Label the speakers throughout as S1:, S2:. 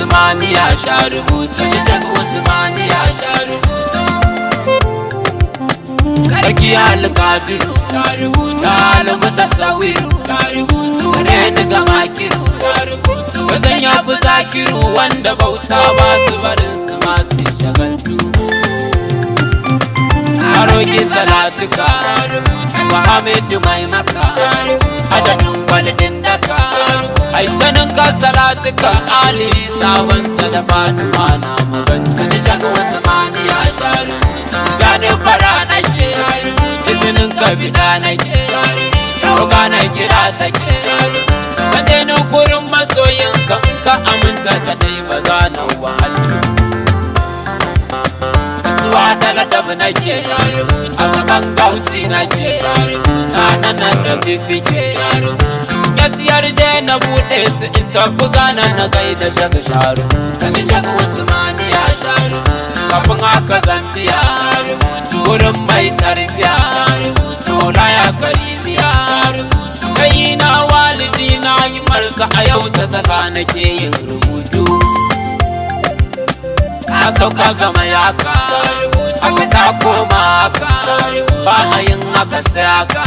S1: Usmani ya sha rubutu, Jack Usmani ya sha rubutu. Karki alƙadiru ya rubuta, almutasawiru ya rubutu, reni ga makiru ya rubutu. Wazan ya fi zakiru wanda bauta ba su barin su masu shagaltu. Aroki salatuka Muhammadu mai maka adadin kwalidin daka aitanin ka salatuka Ali sawansa da Fatima na maganta da Jack Usmani ya sha rubutu. Gane fara nake izinin ka bida nake roga na kira take ka daina gurin masoyinka ka aminta da dai ba za na wahaltu. Da ladab nake a gaban gausi nake nan da bibike ya siyar da na bude su in tafi gana na gaida shaka sharu kan Jack Usmani ya sharu kafin haka Zambiya wurin mai tarbiya tola ya karimiya kai na walidi na yi marsa a yau ta saka nake yin rubutu. Na sauka gama yaka haka ta koma haka ba a yin haka sai haka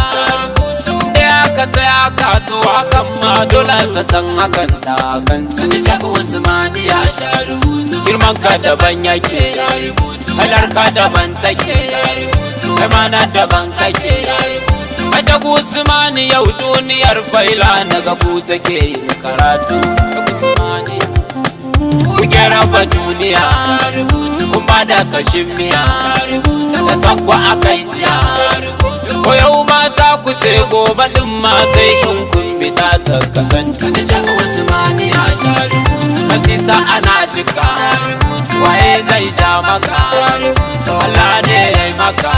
S1: da haka sai haka to hakan ma dole ka san hakan ta hakan tuni Jack Usmani ya sha rubutu. Girman ka daban yake kalar ka daban take kai ma na daban kake a Jack Usmani yau duniyar faila na gabu take yin karatu. Kuke raba duniya kuma da kashin miya da sakwa aka yi jiya ko yau mata ku ce gobe din ma sai in kun bida ta kasance da Jack Usmani ya sha rubutu. Masisa ana jika waye zai ja maka Allah ne ya yi maka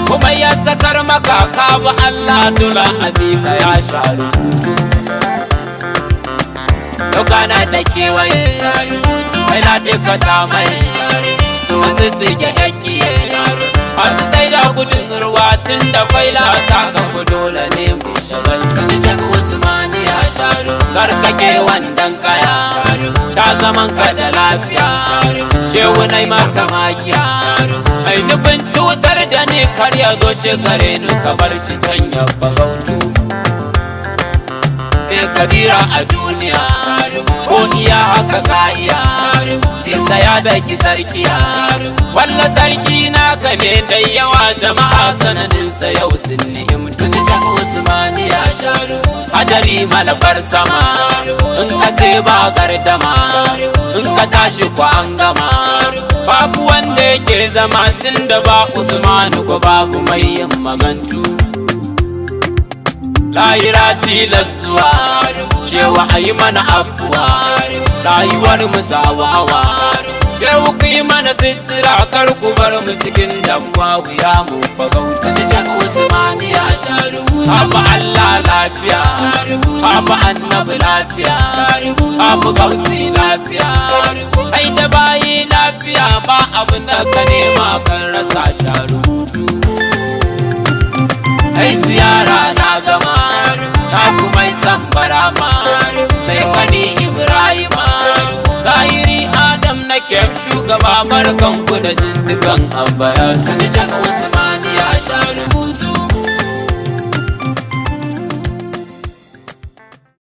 S1: kuma ya sakar maka ka ba Allah dole abika ya sha rubutu. Dogana da kewaye mai na duka ta mai masu tsige yankiye masu tsaye da gudun ruwa tun da faila ta kafa dole ne mai shagalta da Jack Usmani ya sharu. Karkake wandan kaya ta zaman ka da lafiya cewa nai maka magiya mai nufin cutar da ni kar ya zo shekare ni kamar shi can ya bagautu. Kabira a duniya ko iya haka ka iya sai saya da ki sarkiya walla sarki naka ne da yawa jama'a sanadinsa yau sun ni'imtu da Jack Usmani ya sha rubutu. Hadari malafar sama in ka ce ba gardama in ka tashi ko an gama babu wanda yake zama tun da ba Usmani ko babu mai yin magantu. Lahira tilas zuwa cewa a yi mana abuwa rayuwar mu tawawa yau ku yi mana sitira kar ku bar mu cikin damuwa wuya mu bagauta da Jack Usmani ya sha rubutu. Abu Allah lafiya abu annabi lafiya abu gausi lafiya ai da bayi lafiya ba abin da ka nema kan rasa sha rubutu. Ai ziyara na gama na kuma san barama mai kani Ibrahima Tahiri Adam nake shugaba barkan ku da jindikan abaya tuni Jack Usmani ya sha rubutu.